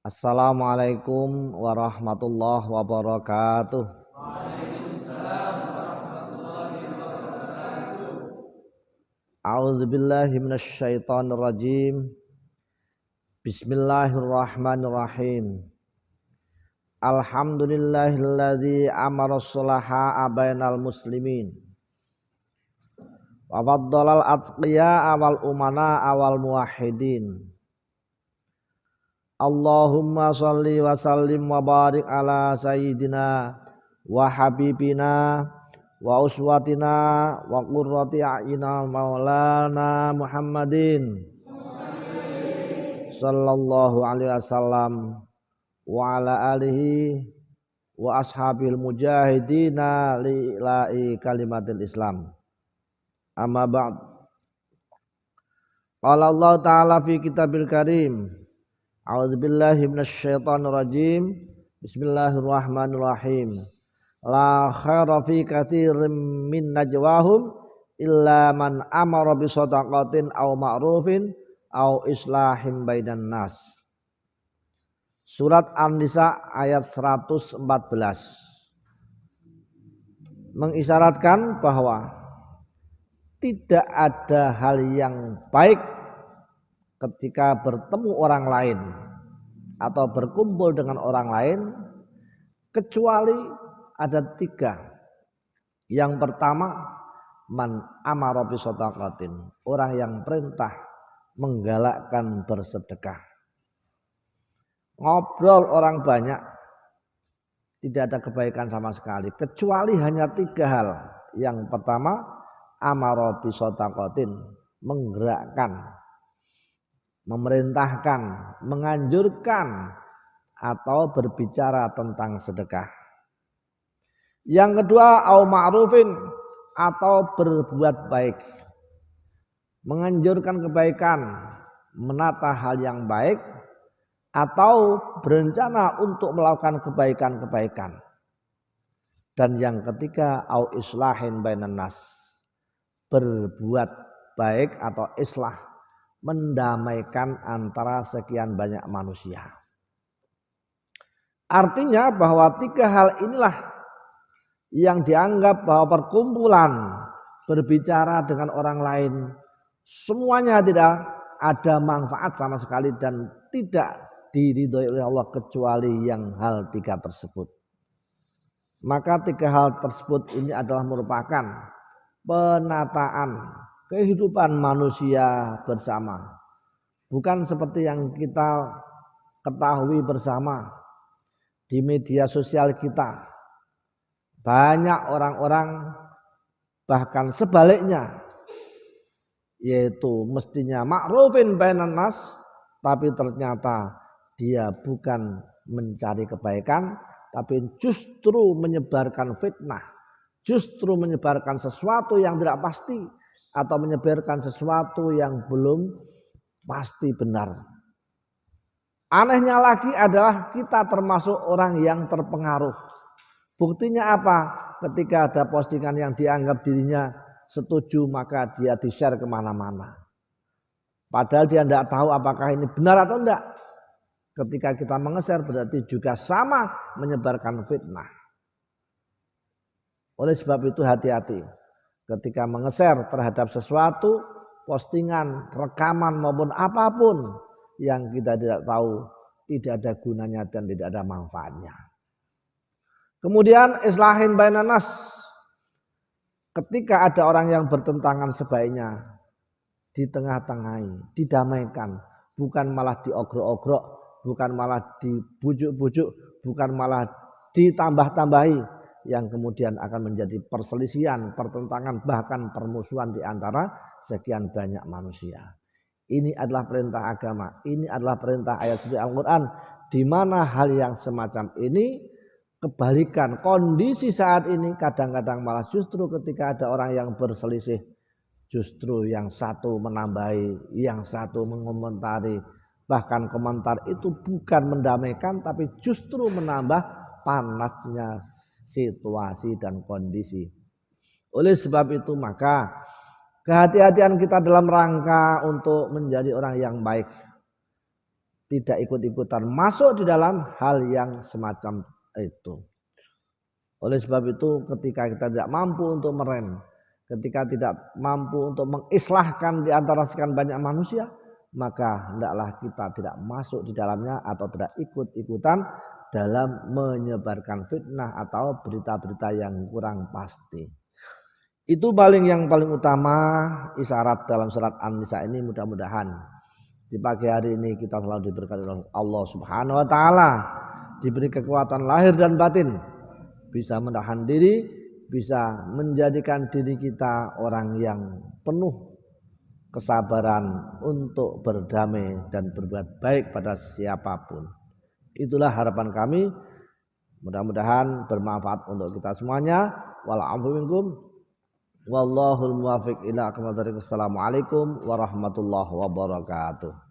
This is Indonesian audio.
Assalamualaikum warahmatullahi wabarakatuh. Waalaikumsalam warahmatullahi wabarakatuh. A'udzubillahi minasyaitonir rajim. Bismillahirrahmanirrahim. Alhamdulillahilladzi amara sholaha bainal muslimin wa faddalal atqiya wal umana wal muwahhidin. Allahumma sholli wa sallim wa barik ala sayyidina wa habibina wa uswatina wa qurrati a'yunina maulana Muhammadin sallallahu alaihi wasallam wa ala alihi wa ashabil mujahidina lila'i kalimatil Islam. Amma ba'd. Qala Allah ta'ala fi kitabil karim. A'udzubillahi minasyaitonir rajim. Bismillahirrahmanirrahim. La khaira fi katsirin min najwahum illa man amara bi shadaqatin aw ma'rufin aw islahin bainan nas. Surat An-Nisa ayat 114 mengisyaratkan bahwa tidak ada hal yang baik ketika bertemu orang lain atau berkumpul dengan orang lain kecuali ada tiga. Yang pertama, man amara bi shadaqatin, orang yang perintah menggalakkan bersedekah. Ngobrol orang banyak tidak ada kebaikan sama sekali kecuali hanya tiga hal. Yang pertama, amara bi shadaqatin, menggerakkan, memerintahkan, menganjurkan atau berbicara tentang sedekah. Yang kedua, au ma'rufin, atau berbuat baik, menganjurkan kebaikan, menata hal yang baik, atau berencana untuk melakukan kebaikan-kebaikan. Dan yang ketiga, au islahin bainan nas, berbuat baik atau islah, mendamaikan antara sekian banyak manusia. Artinya bahwa tiga hal inilah yang dianggap bahwa perkumpulan berbicara dengan orang lain semuanya tidak ada manfaat sama sekali dan tidak diridhoi oleh Allah kecuali yang hal tiga tersebut. Maka tiga hal tersebut ini adalah merupakan penataan kehidupan manusia bersama. Bukan seperti yang kita ketahui bersama di media sosial kita. Banyak orang-orang bahkan sebaliknya, yaitu mestinya ma'rufin bainan nas, tapi ternyata dia bukan mencari kebaikan, tapi justru menyebarkan fitnah, justru menyebarkan sesuatu yang tidak pasti, atau menyebarkan sesuatu yang belum pasti benar. Anehnya lagi adalah kita termasuk orang yang terpengaruh. Buktinya apa? Ketika ada postingan yang dianggap dirinya setuju, maka dia di-share kemana-mana. Padahal dia tidak tahu apakah ini benar atau tidak. Ketika kita menge-share berarti juga sama menyebarkan fitnah. Oleh sebab itu hati-hati. Ketika menge-share terhadap sesuatu, postingan, rekaman maupun apapun yang kita tidak tahu, tidak ada gunanya dan tidak ada manfaatnya. Kemudian islahin bainan nas. Ketika ada orang yang bertentangan sebaiknya ditengah-tengahi, didamaikan, bukan malah diogrok-ogrok, bukan malah dibujuk-bujuk, bukan malah ditambah-tambahi, yang kemudian akan menjadi perselisihan, pertentangan, bahkan permusuhan di antara sekian banyak manusia. Ini adalah perintah agama, ini adalah perintah ayat suci Al-Quran, di mana hal yang semacam ini kebalikan. Kondisi saat ini kadang-kadang malah justru ketika ada orang yang berselisih, justru yang satu menambahi, yang satu mengomentari, bahkan komentar itu bukan mendamaikan tapi justru menambah panasnya situasi dan kondisi. Oleh sebab itu maka kehati-hatian kita dalam rangka untuk menjadi orang yang baik. tidak ikut-ikutan masuk di dalam hal yang semacam itu. Oleh sebab itu ketika kita tidak mampu untuk merem, ketika tidak mampu untuk mengislahkan di antara sekian banyak manusia, maka hendaklah kita tidak masuk di dalamnya atau tidak ikut-ikutan dalam menyebarkan fitnah atau berita-berita yang kurang pasti. Itu yang paling utama isyarat dalam surat An-Nisa ini. Mudah-mudahan di pagi hari ini kita selalu diberkati oleh Allah Subhanahu wa taala, diberi kekuatan lahir dan batin, bisa menahan diri, bisa menjadikan diri kita orang yang penuh kesabaran untuk berdamai dan berbuat baik pada siapapun. Itulah harapan kami. Mudah-mudahan bermanfaat untuk kita semuanya. Wa'alaikum minkum. Wallahul muwaffiq ila aqwamit thoriq. Wassalamualaikum warahmatullahi wabarakatuh.